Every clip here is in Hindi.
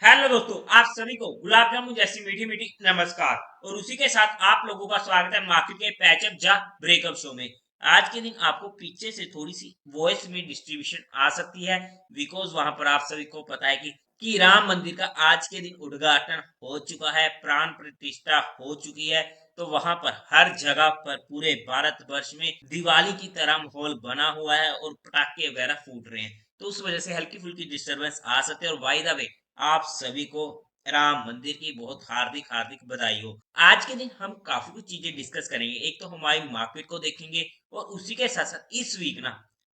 हेलो दोस्तों, आप सभी को गुलाब जामुन जैसी मीठी मीठी नमस्कार। और उसी के साथ आप लोगों का स्वागत है मार्केट के पैचअप जा ब्रेकअप शो में। आज के दिन आपको पीछे से थोड़ी सी वॉइस में डिस्ट्रीब्यूशन आ सकती है, बिकॉज वहां पर आप सभी को पता है कि राम मंदिर का आज के दिन उद्घाटन हो चुका है, प्राण प्रतिष्ठा हो चुकी है। तो वहां पर हर जगह पर पूरे भारतवर्ष में दिवाली की तरह माहौल बना हुआ है और पटाखे वगैरह फूट रहे हैं। तो उस वजह से हल्की फुल्की डिस्टरबेंस आ सकते हैं। और बाय द वे, आप सभी को राम मंदिर की बहुत हार्दिक हार्दिक बधाई हो। आज के दिन हम काफी कुछ चीजें डिस्कस करेंगे। एक तो हमारी मार्केट को देखेंगे और उसी के साथ साथ इस वीक ना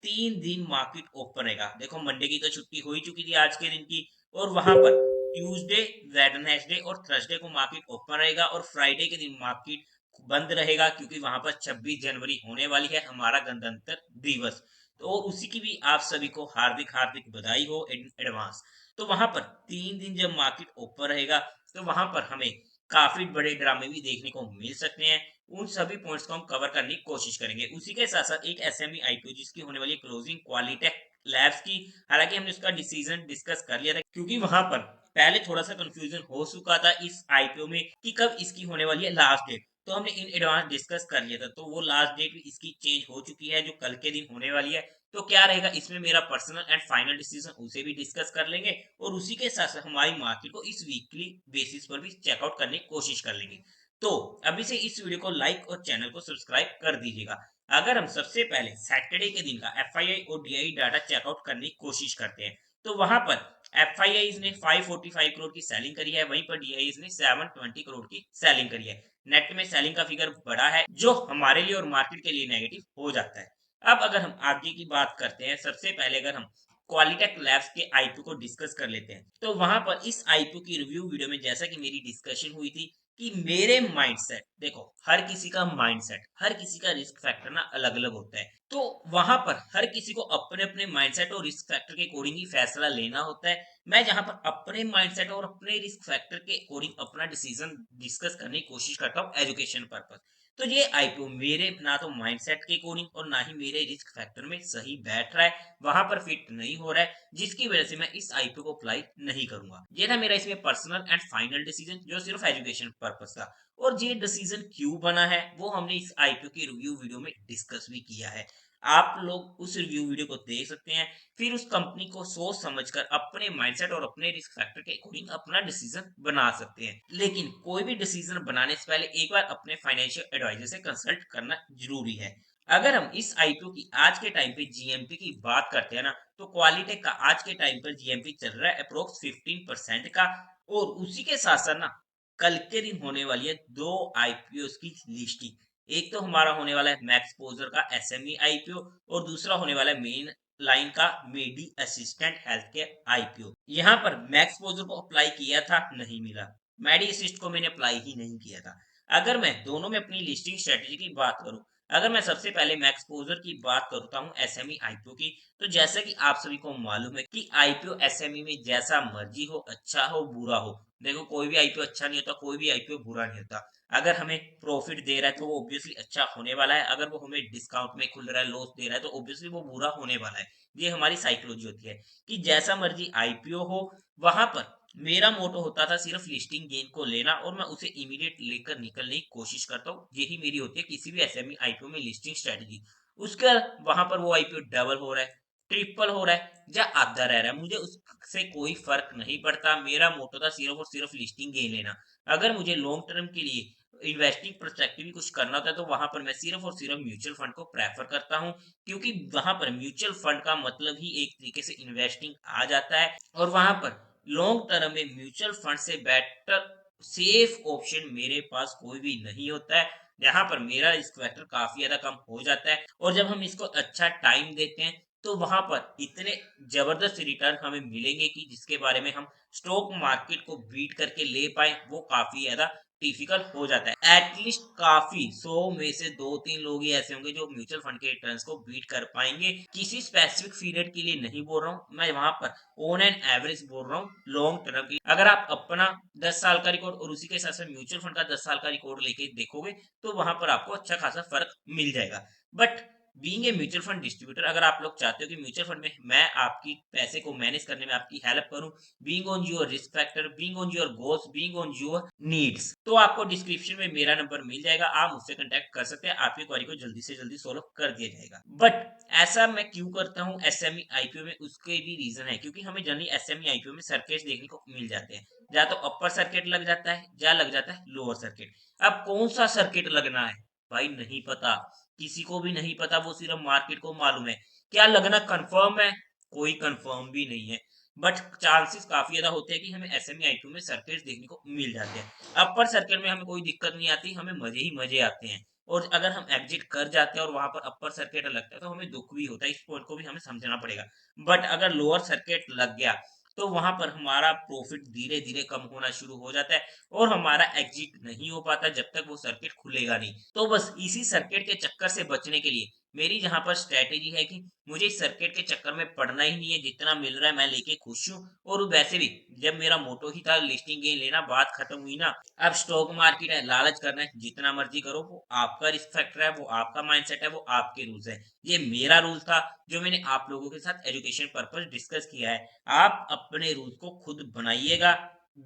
3 दिन मार्केट ओपन रहेगा। देखो, मंडे की तो छुट्टी हो ही चुकी थी आज के दिन की, और वहां पर ट्यूसडे, वेडनेसडे और थर्सडे को मार्केट ओपन रहेगा और फ्राइडे के दिन मार्केट बंद रहेगा, क्योंकि वहां पर 26 जनवरी होने वाली है, हमारा गणतंत्र दिवस। तो उसी की भी आप सभी को हार्दिक हार्दिक बधाई हो इन एडवांस। तो वहां पर 3 दिन जब मार्केट ओपन रहेगा, तो वहां पर हमें काफी बड़े ड्रामे भी देखने को मिल सकते हैं। उन सभी पॉइंट्स को हम कवर करने की कोशिश करेंगे। उसी के साथ साथ एक एसएमई आईपीओ जिसकी होने वाली क्लोजिंग क्वालिटेक लैब्स की, हालांकि हमने उसका डिसीजन डिस्कस कर लिया था, क्योंकि वहां पर पहले थोड़ा सा कंफ्यूजन हो चुका था इस आईपीओ में कि कब इसकी होने वाली है लास्ट डेट। तो हमने इन एडवांस डिस्कस कर लिया था, तो वो लास्ट डेट भी इसकी चेंज हो चुकी है, जो कल के दिन होने वाली है। तो क्या रहेगा इसमें मेरा पर्सनल एंड फाइनल डिसीजन, उसे भी डिस्कस कर लेंगे। और उसी के साथ साथ हमारी मार्केट को इस वीकली बेसिस पर भी चेकआउट करने की कोशिश कर लेंगे। तो अभी से इस वीडियो को लाइक और चैनल को सब्सक्राइब कर दीजिएगा। अगर हम सबसे पहले सैटरडे के दिन का एफआईआई और डीआई डाटा चेकआउट करने की कोशिश करते हैं, तो वहां पर एफआईआई ने 545 करोड़ की सेलिंग करी है, वहीं पर डीआई ने 720 करोड़ की सेलिंग करी है। नेट में सेलिंग का फिगर बड़ा है, जो हमारे लिए और मार्केट के लिए नेगेटिव हो जाता है। अब अगर हम आगे की बात करते हैं, सबसे पहले अगर हम क्वालिटेक लैब्स के आईपीओ को डिस्कस कर लेते हैं, तो वहां पर इस आईपीओ की रिव्यू वीडियो में जैसा कि मेरी डिस्कशन हुई थी कि मेरे माइंडसेट, देखो हर किसी का माइंडसेट, हर किसी का रिस्क फैक्टर ना अलग अलग होता है। तो वहां पर हर किसी को अपने अपने माइंडसेट और रिस्क फैक्टर के अकॉर्डिंग ही फैसला लेना होता है। मैं जहां पर अपने माइंडसेट और अपने रिस्क फैक्टर के अकॉर्डिंग अपना डिसीजन डिस्कस करने की कोशिश करता हूँ एजुकेशन पर्पज। तो ये आईपीओ मेरे ना तो माइंडसेट के अकॉर्डिंग और ना ही मेरे रिस्क फैक्टर में सही बैठ रहा है, वहां पर फिट नहीं हो रहा है, जिसकी वजह से मैं इस आईपीओ को अप्लाई नहीं करूंगा। ये था मेरा इसमें पर्सनल एंड फाइनल डिसीजन, जो सिर्फ एजुकेशन पर्पज था। और ये डिसीजन क्यों बना है वो हमने इस आईपीओ की रिव्यू वीडियो में डिस्कस भी किया है। आप लोग उस रिव्यू वीडियो को देख सकते हैं, फिर उस कंपनी को सोच समझकर अपने माइंडसेट और अपने रिस्क फैक्टर के अकॉर्डिंग अपना डिसीजन बना सकते हैं। लेकिन कोई भी डिसीजन बनाने से पहले एक बार अपने फाइनेंशियल एडवाइजर से कंसल्ट करना जरूरी है। अगर हम इस आईपीओ की आज के टाइम पे जीएमपी की बात करते हैं ना, तो क्वालिटेक का आज के टाइम पर जीएमपी चल रहा है अप्रोक्स 15% का। और उसी के साथ साथ ना कल के दिन होने वाली है दो आईपीओ की लिस्टिंग। एक तो हमारा होने वाला है मैक्सपोजर का एसएमई आईपीओ, और दूसरा होने वाला है मेन लाइन का मेडी असिस्टेंट हेल्थ केयर आईपीओ। यहाँ पर मैक्सपोजर को अप्लाई किया था, नहीं मिला। मेडी असिस्ट को मैंने अप्लाई ही नहीं किया था। अगर मैं दोनों में अपनी लिस्टिंग स्ट्रेटेजी की बात करूं, अगर मैं सबसे पहले मैक्सपोजर की बात करता हूं एसएमई आईपीओ की, तो जैसा कि आप सभी को मालूम है कि आईपीओ एसएमई में जैसा मर्जी हो, अच्छा हो बुरा हो, देखो कोई भी आईपीओ अच्छा नहीं होता, कोई भी आईपीओ बुरा नहीं होता। अगर हमें प्रॉफिट दे रहा है तो वो ऑब्वियसली अच्छा होने वाला है, अगर वो हमें डिस्काउंट में खुल रहा है, लॉस दे रहा है, तो ऑब्वियसली वो बुरा होने वाला है। ये हमारी साइकोलॉजी होती है कि जैसा मर्जी आईपीओ हो, वहां पर मेरा मोटो होता था सिर्फ लिस्टिंग गेन को लेना, और मैं उसे इमीडिएट लेकर निकलने की कोशिश करता हूँ। यही मेरी होती है किसी भी एसएमई आईपीओ में लिस्टिंग स्ट्रेटेजी। उसका वहां पर वो आईपीओ डबल हो रहा है, ट्रिपल हो रहा है या आधा रह रहा है, मुझे उससे कोई फर्क नहीं पड़ता। मेरा मोटो था सिर्फ और सिर्फ लिस्टिंग गेन लेना। अगर मुझे लॉन्ग टर्म के लिए इन्वेस्टिंग परस्पेक्टिव कुछ करना होता है, तो वहां पर मैं सिर्फ और सिर्फ म्यूचुअल फंड को प्रेफर करता हूँ, क्योंकि वहां पर म्यूचुअल फंड का मतलब ही एक तरीके से इन्वेस्टिंग आ जाता है। और वहां पर लॉन्ग टर्म में म्यूचुअल फंड से बेटर सेफ ऑप्शन मेरे पास कोई भी नहीं होता है, जहां पर मेरा रिस्क फैक्टर काफी ज्यादा कम हो जाता है। और जब हम इसको अच्छा टाइम देते हैं, तो वहां पर इतने जबरदस्त रिटर्न हमें मिलेंगे कि जिसके बारे में हम स्टॉक मार्केट को बीट करके ले पाए, वो काफी ज्यादा डिफिकल्ट हो जाता है। एटलीस्ट काफी 100 में से 2-3 लोग ही ऐसे होंगे जो म्यूचुअल फंड के रिटर्न्स को बीट कर पाएंगे। किसी स्पेसिफिक पीरियड के लिए नहीं बोल रहा हूँ मैं, वहां पर ऑन एन एवरेज बोल रहा हूँ लॉन्ग टर्म की। अगर आप अपना 10 साल का रिकॉर्ड और उसी के साथ साथ म्यूचुअल फंड का 10 साल का रिकॉर्ड लेके देखोगे, तो वहां पर आपको अच्छा खासा फर्क मिल जाएगा। But being a mutual fund distributor, अगर आप लोग चाहते हो कि म्यूचुअल फंड में मैं आपकी पैसे को मैनेज करने में आपकी हेल्प करूं, being on your risk factor, being on your goals, being on your needs, तो आपको डिस्क्रिप्शन में मेरा नंबर मिल जाएगा, आप मुझसे कांटेक्ट कर सकते हैं, आपकी क्वेरी को जल्दी से जल्दी सोल्व कर दिया जाएगा। बट ऐसा मैं क्यों करता हूँ एसएमई आईपीओ में, उसके भी रीजन है, क्योंकि हमें जनरली एसएमई आईपीओ में सर्किट देखने को मिल जाते हैं, या तो अपर सर्किट लग जाता है या लग जाता है लोअर सर्किट। अब कौन सा सर्किट लगना है भाई नहीं पता, किसी को भी नहीं पता, वो सिर्फ मार्केट को मालूम है। क्या लगना कंफर्म है? कोई कंफर्म भी नहीं है, बट चांसेस काफी ज्यादा होते हैं कि हमें एसएमई आईक्यू में सर्किट देखने को मिल जाते हैं। अपर सर्किट में हमें कोई दिक्कत नहीं आती, हमें मजे ही मजे आते हैं। और अगर हम एग्जिट कर जाते हैं और वहां पर अपर सर्किट लगता है तो हमें दुख भी होता है, इस पॉइंट को भी हमें समझना पड़ेगा। बट अगर लोअर सर्किट लग गया तो वहां पर हमारा प्रॉफिट धीरे धीरे कम होना शुरू हो जाता है और हमारा एग्जिट नहीं हो पाता जब तक वो सर्किट खुलेगा नहीं। तो बस इसी सर्किट के चक्कर से बचने के लिए मेरी जहां पर स्ट्रेटेजी है कि मुझे इस सर्किट के चक्कर में पड़ना ही नहीं है, जितना मिल रहा है मैं लेके खुश हूँ। और वैसे भी जब मेरा मोटो ही था लिस्टिंग गेन लेना, बात खत्म हुई ना। अब स्टॉक मार्केट है, लालच करना है, जितना मर्जी करो, वो आपका रिस्क फैक्टर है, वो आपका माइंडसेट है, वो आपके रूल्स है। ये मेरा रूल था जो मैंने आप लोगों के साथ एजुकेशन पर्पज डिस्कस किया है। आप अपने रूल्स को खुद बनाइएगा,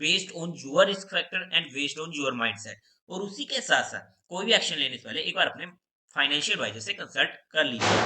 based on your risk factor and based on your mindset. और उसी के साथ साथ कोई भी एक्शन लेने से पहले एक बार अपने फाइनेंशियल एडवाइजर से कंसल्ट कर लीजिए।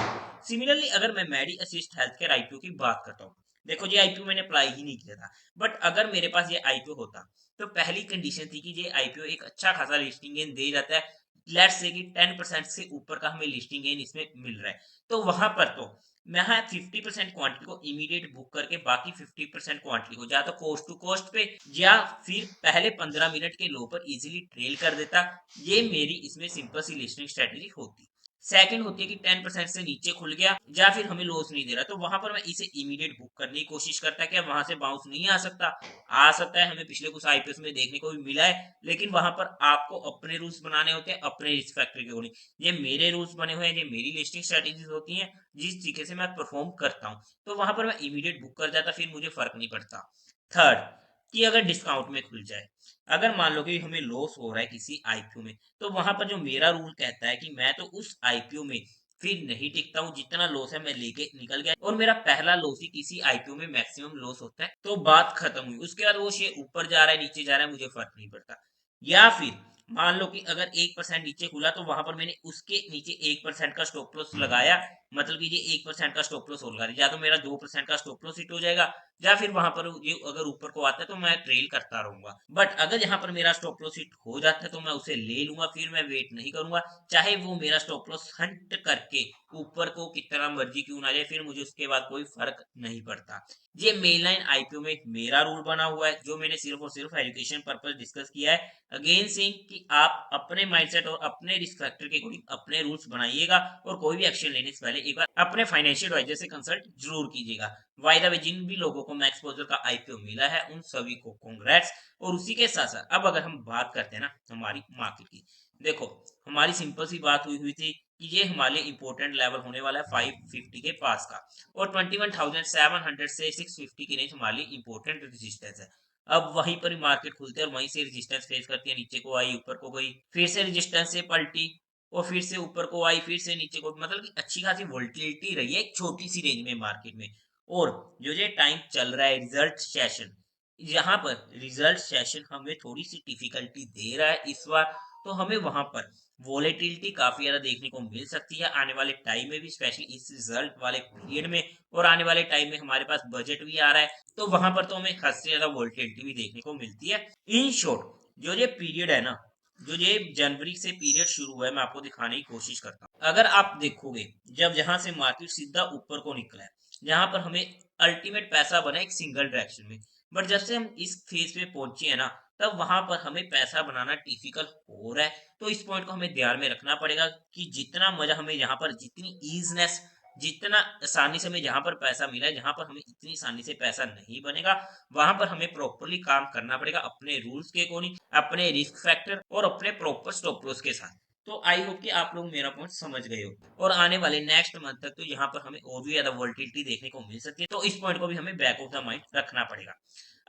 सिमिलरली अगर मैं मेडी असिस्ट हेल्थ केयर आईपीओ की बात करता हूँ, देखो ये आईपीओ मैंने अप्लाई ही नहीं किया था, बट अगर मेरे पास ये आईपीओ होता तो पहली कंडीशन थी कि ये आईपीओ एक अच्छा खासा लिस्टिंग गेन दे जाता है। लेट्स से कि 10% से ऊपर का हमें लिस्टिंग गेन इसमें मिल रहा है, तो वहां पर तो मैं 50% क्वांटिटी को इमीडिएट बुक करके बाकी 50% क्वांटिटी को या तो कोस्ट टू कोस्ट पे या फिर पहले 15 मिनट के लो पर इजीली ट्रेल कर देता। ये मेरी इसमें सिंपल सी लिस्टिंग स्ट्रेटेजी होती। सेकंड होती है कि 10% से नीचे खुल गया या फिर हमें लॉस नहीं दे रहा, तो वहां पर मैं इसे इमीडिएट बुक करने की कोशिश करता है कि वहां से बाउंस नहीं आ सकता। आ सकता है, हमें पिछले कुछ आईपीएस में देखने को भी मिला है, लेकिन वहां पर आपको अपने रूल्स बनाने होते हैं अपने रिस्क फैक्टर के अकॉर्डिंग। ये मेरे रूल्स बने हुए हैं, ये मेरी लिस्टिंग स्ट्रेटेजीज होती हैं, जिस तरीके से मैं परफॉर्म करता हूँ, तो वहां पर मैं इमीडिएट बुक कर जाता, फिर मुझे फर्क नहीं पड़ता। थर्ड, कि अगर डिस्काउंट में खुल जाए, अगर मान लो कि हमें लॉस हो रहा है किसी आईपीओ में, तो वहां पर जो मेरा रूल कहता है कि मैं तो उस आईपीओ में फिर नहीं टिकता हूँ, जितना लॉस है मैं लेके निकल गया और मेरा पहला लॉस ही किसी आईपीओ में मैक्सिमम लॉस होता है, तो बात खत्म हुई। उसके बाद वो शेयर ऊपर जा रहा है नीचे जा रहा है मुझे फर्क नहीं पड़ता। या फिर मान लो कि अगर 1% नीचे खुला तो वहां पर मैंने उसके नीचे 1% का स्टॉप लॉस लगाया, मतलब कि ये 1% का स्टॉप लॉस होगा, या तो मेरा 2% का स्टॉप लॉस हिट हो जाएगा, या फिर वहां पर ये अगर ऊपर को आता है तो मैं ट्रेल करता रहूंगा। बट अगर यहाँ पर मेरा स्टॉप लॉस हिट हो जाता है तो मैं उसे ले लूंगा, फिर मैं वेट नहीं करूंगा, चाहे वो मेरा स्टॉप लॉस हंट करके ऊपर को कितना मर्जी क्यों ना जाए, फिर मुझे उसके बाद कोई फर्क नहीं पड़ता। ये मेन लाइन आईपीओ में एक मेरा रूल बना हुआ है जो मैंने सिर्फ और सिर्फ एजुकेशन पर्पज डिस्कस किया है। अगेन सेइंग कि आप अपने माइंडसेट और अपने रिस्क फैक्टर के अकॉर्डिंग अपने रूल्स बनाइएगा और कोई भी एक्शन लेने से पहले एक बार अपने फाइनेंशियल एडवाइजर से कंसल्ट जरूर कीजिएगा। बाय द वे, जिन भी लोगों को मैक्सपोजर का आईपीओ मिला है उन सभी को कांग्रेट्स। और उसी के साथ साथ अब अगर हम बात करते हैं ना हमारी मार्केट की, देखो हमारी सिंपल सी बात हुई थी कि ये हमारे लिए इंपॉर्टेंट लेवल होने वाला है 550 के पास का, और 21,700 से 650 की रेंज हमारे लिए इंपॉर्टेंट रेजिस्टेंस है। अब वहीं पर मार्केट खुलते है और वहीं से रेजिस्टेंस फेस करती है, नीचे को आई ऊपर को गई, फिर से रेजिस्टेंस से पलटी और फिर से ऊपर को आई, फिर से नीचे को, मतलब कि अच्छी खासी वोलेटिलिटी रही है एक छोटी सी रेंज में मार्केट में। और जो ये टाइम चल रहा है रिजल्ट सेशन, यहाँ पर रिजल्ट सेशन हमें थोड़ी सी डिफिकल्टी दे रहा है इस बार, तो हमें वहां पर वोलेटिलिटी काफी ज्यादा देखने को मिल सकती है आने वाले टाइम में भी, स्पेशली इस रिजल्ट वाले पीरियड में। और आने वाले टाइम में हमारे पास बजट भी आ रहा है, तो वहां पर तो हमें हद से ज्यादा वोलेटिलिटी भी देखने को मिलती है। इन शॉर्ट जो ये पीरियड है ना, जो ये जनवरी से पीरियड शुरू हुआ है, मैं आपको दिखाने की कोशिश करता हूँ। अगर आप देखोगे जब जहां से मार्केट सीधा ऊपर को निकला है, जहां पर हमें अल्टीमेट पैसा बना एक सिंगल डायरेक्शन में, बट जब से हम इस फेज पे पहुंचे हैं ना, तब वहां पर हमें पैसा बनाना डिफिकल्ट हो रहा है। तो इस पॉइंट को हमें ध्यान में रखना पड़ेगा कि जितना मजा हमें यहाँ पर, जितनी ईजनेस, जितना आसानी से हमें जहां पर पैसा मिला है, जहां पर हमें इतनी आसानी से पैसा नहीं बनेगा, वहां पर हमें प्रॉपरली काम करना पड़ेगा अपने रूल्स के अकॉर्डिंग, अपने रिस्क फैक्टर और अपने प्रॉपर स्टॉप लॉस के साथ। तो आई होप कि आप लोग मेरा पॉइंट समझ गए हो। और आने वाले नेक्स्ट मंथ तक तो यहाँ पर हमें और भी ज्यादा वोलेटिलिटी देखने को मिल सकती है, तो इस पॉइंट को भी हमें बैक ऑफ द माइंड रखना पड़ेगा।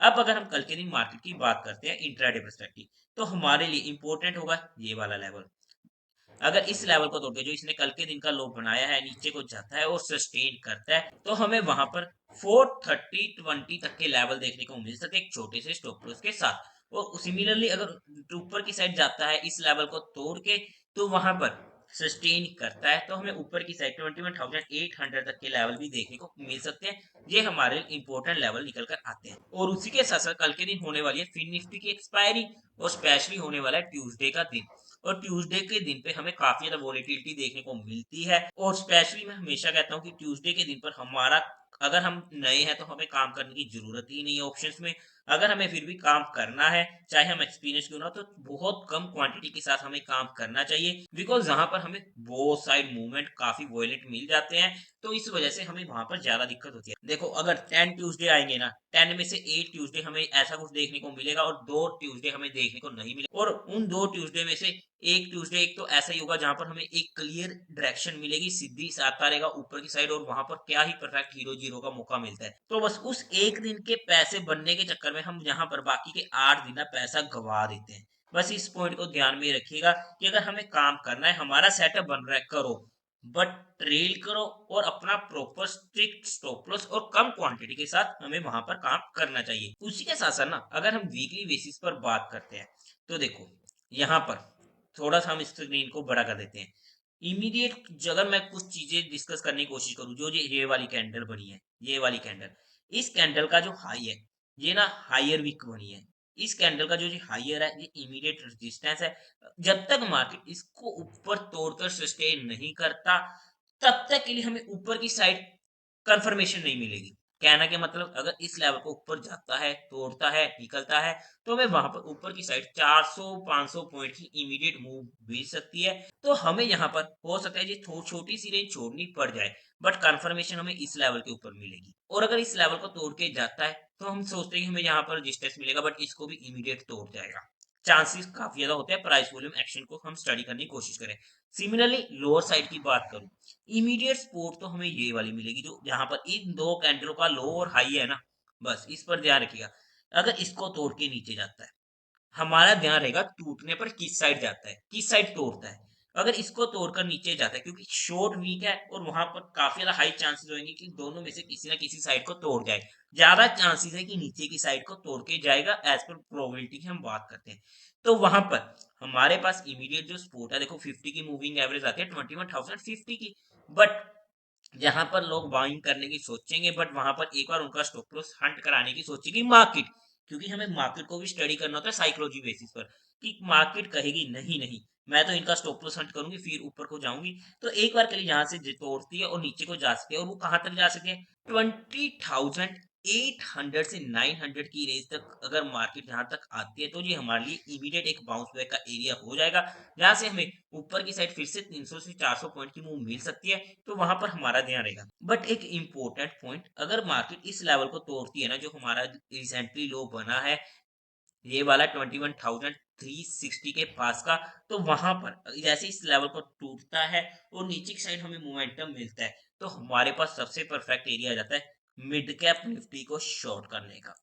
अब अगर हम कल के दिन मार्केट की बात करते हैं इंट्राडे पर्सपेक्टिव, तो हमारे लिए इंपॉर्टेंट होगा ये वाला लेवल। अगर इस लेवल को तोड़ के जो इसने कल के दिन का लो बनाया है नीचे को जाता है और सस्टेन करता है तो हमें वहां पर 430-20 तक के लेवल देखने को मिल सकते हैं एक छोटे से स्टॉप लॉस के साथ। और सिमिलरली अगर ऊपर की साइड जाता है इस लेवल को तोड़ के तो वहां पर सस्टेन करता है तो हमें ऊपर की साइड 21,800 तक के लेवल भी देखने को मिल सकते हैं। ये हमारे इंपॉर्टेंट लेवल निकल कर आते हैं। और उसी के साथ साथ कल के दिन होने वाली है फिन निफ्टी की एक्सपायरी और स्पेशली होने वाला है ट्यूसडे का दिन। और ट्यूसडे के दिन पे हमें काफी ज्यादा वॉलेटिलिटी देखने को मिलती है और स्पेशली मैं हमेशा कहता हूँ कि ट्यूसडे के दिन पर हमारा अगर हम नए हैं तो हमें काम करने की जरूरत ही नहीं है ऑप्शंस में। अगर हमें फिर भी काम करना है चाहे हम एक्सपीरियंस क्यों ना हो, तो बहुत कम क्वांटिटी के साथ हमें काम करना चाहिए बिकॉज जहां पर हमें वो साइड मूवमेंट काफी वॉयलेंट मिल जाते हैं तो इस वजह से हमें वहां पर ज्यादा दिक्कत होती है। देखो अगर 10 ट्यूसडे आएंगे ना 10 में से 8 ट्यूसडे हमें ऐसा कुछ देखने को मिलेगा और 2 ट्यूसडे हमें देखने को नहीं मिलेगा। और उन 2 ट्यूसडे में से एक ट्यूसडे एक तो ऐसा ही होगा जहां पर हमें एक क्लियर डायरेक्शन मिलेगी सीधी आता रहेगा ऊपर की साइड और वहां पर क्या ही परफेक्ट हीरो जीरो का मौका मिलता है। तो बस उस एक दिन के पैसे बनने के चक्कर में हम यहाँ पर बाकी के 8 दिन ना पैसा गवा देते हैं। बस इस पॉइंट को ध्यान में रखिएगा कि अगर हमें काम करना है हमारा सेटअप बन रहा है करो बट ट्रेल करो और अपना प्रॉपर स्ट्रिक्ट स्टॉप लॉस और कम क्वांटिटी के साथ हमें वहां पर काम करना चाहिए। उसी के साथ साथ ना अगर हम वीकली बेसिस पर बात करते हैं तो देखो यहाँ पर थोड़ा सा हम स्क्रीन को बड़ा कर देते हैं। इमीडिएट अगर मैं कुछ चीजें डिस्कस करने की कोशिश करूं जो ये वाली कैंडल बनी है ये वाली कैंडल इस कैंडल का जो हाई है ये ना हायर वीक बनी है। इस कैंडल का जो हायर है ये इमीडिएट रेजिस्टेंस है। जब तक मार्केट इसको ऊपर तोड़कर सस्टेन नहीं करता तब तक के लिए हमें ऊपर की साइड कंफर्मेशन नहीं मिलेगी। कहना के मतलब अगर इस लेवल को ऊपर जाता है तोड़ता है निकलता है तो हमें वहां पर ऊपर की साइड 400-500 पॉइंट की इमीडिएट मूव मिल सकती है। तो हमें यहाँ पर हो सकता है ये छोटी सी रेंज छोड़नी पड़ जाए बट कंफर्मेशन हमें इस लेवल के ऊपर मिलेगी। और अगर इस लेवल को तोड़ के जाता है तो हम सोचते हैं कि हमें यहाँ पर रजिस्टेंस मिलेगा बट इसको भी इमीडिएट तोड़ जाएगा। चांसेस काफी ज्यादा होते हैं प्राइस वॉल्यूम एक्शन को हम स्टडी करने की कोशिश करें। सिमिलरली लोअर साइड की बात करूं इमीडिएट सपोर्ट तो हमें ये वाली मिलेगी जो यहाँ पर इन दो कैंडलों का लो और हाई है ना बस इस पर ध्यान रखिएगा। अगर इसको तोड़ के नीचे जाता है हमारा ध्यान रहेगा टूटने पर किस साइड जाता है किस साइड तोड़ता है। अगर इसको तोड़कर नीचे जाता है क्योंकि शॉर्ट वीक है और वहां पर काफी ज्यादा हाई चांसेस होंगे कि दोनों में से किसी ना किसी साइड को तोड़ जाए। ज्यादा चांसेस है कि नीचे की साइड को तोड़ के जाएगा एज पर प्रोबेबिलिटी की हम बात करते हैं। तो वहां पर हमारे पास इमीडिएट जो सपोर्ट है देखो 50 की मूविंग एवरेज आती है 21,050 की। बट जहां पर लोग बाइंग करने की सोचेंगे बट वहां पर एक बार उनका स्टॉप लॉस हंट कराने की सोचेगी मार्केट। क्योंकि हमें मार्केट को भी स्टडी करना होता है साइकोलॉजी बेसिस पर कि मार्केट कहेगी नहीं नहीं मैं तो इनका स्टॉप लॉस हंट करूंगी फिर ऊपर को जाऊंगी। तो एक बार के लिए यहाँ से तोड़ती है और नीचे को जा सकती है और वो कहां तक जा सकती है 20,800 से 900 की रेंज तक। अगर मार्केट यहाँ तक आती है तो ये हमारे लिए इमीडिएट एक बाउंस बैक का एरिया हो जाएगा जहां से हमें ऊपर की साइड फिर से 300 से 400 पॉइंट की मूव मिल सकती है। तो वहां पर हमारा ध्यान रहेगा। बट एक इंपॉर्टेंट पॉइंट अगर मार्केट इस लेवल को तोड़ती है ना जो हमारा रिसेंटली लो बना है ये वाला 21,360 के पास का तो वहां पर जैसे इस लेवल को टूटता है और नीचे की साइड हमें मोमेंटम मिलता है तो हमारे पास सबसे परफेक्ट एरिया आ जाता है मिड कैप निफ्टी को शॉर्ट करने का।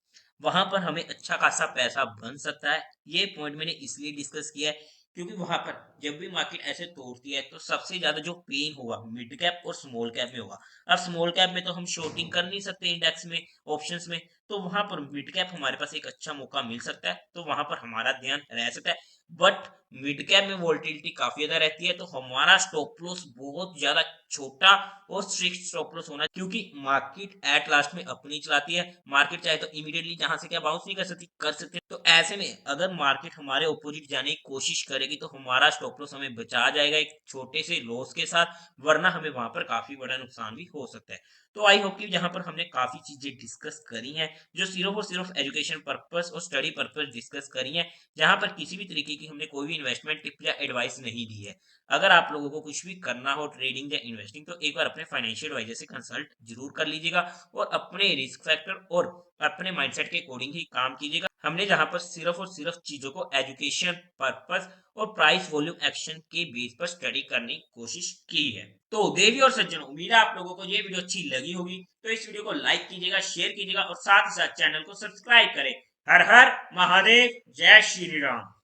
वहां पर हमें अच्छा खासा पैसा बन सकता है। ये पॉइंट मैंने इसलिए डिस्कस किया है क्योंकि वहां पर जब भी मार्केट ऐसे तोड़ती है तो सबसे ज्यादा जो पेन होगा मिड कैप और स्मॉल कैप में होगा। अब स्मॉल कैप में तो हम शॉर्टिंग कर नहीं सकते इंडेक्स में ऑप्शंस में तो वहां पर मिड कैप हमारे पास एक अच्छा मौका मिल सकता है तो वहां पर हमारा ध्यान रह सकता है। बट मिड कैप में वोल्टिलिटी काफी ज्यादा रहती है तो हमारा स्टॉप लॉस बहुत ज्यादा छोटा और स्ट्रिक्ट स्टॉप लॉस होना क्योंकि मार्केट एट लास्ट में अपनी चलाती है। मार्केट चाहे तो इमीडिएटली जहां से क्या बाउंस नहीं कर सकती। तो ऐसे में अगर मार्केट हमारे ऑपोजिट जाने की कोशिश करेगी तो हमारा स्टॉप लॉस हमें बचा जाएगा एक छोटे से लॉस के साथ वरना हमें वहां पर काफी बड़ा नुकसान भी हो सकता है। तो आई होप कि यहाँ पर हमने काफी चीजें डिस्कस करी हैं जो सिर्फ और सिर्फ एजुकेशन पर्पस और स्टडी पर्पस डिस्कस करी हैं जहां पर किसी भी तरीके की हमने कोई भी इन्वेस्टमेंट टिप या एडवाइस नहीं दी है। अगर आप लोगों को कुछ भी करना हो ट्रेडिंग या इन्वेस्टिंग तो एक बार अपने फाइनेंशियल एडवाइजर से कंसल्ट जरूर कर लीजिएगा और अपने रिस्क फैक्टर और अपने माइंडसेट के अकॉर्डिंग ही काम कीजिएगा। हमने जहां पर सिर्फ और सिर्फ चीजों को एजुकेशन पर्पस और प्राइस वॉल्यूम एक्शन के बेस पर स्टडी करने की कोशिश की है। तो देवी और सज्जनों उम्मीद है आप लोगों को ये वीडियो अच्छी लगी होगी तो इस वीडियो को लाइक कीजिएगा शेयर कीजिएगा और साथ ही साथ चैनल को सब्सक्राइब करें। हर हर महादेव जय श्री राम।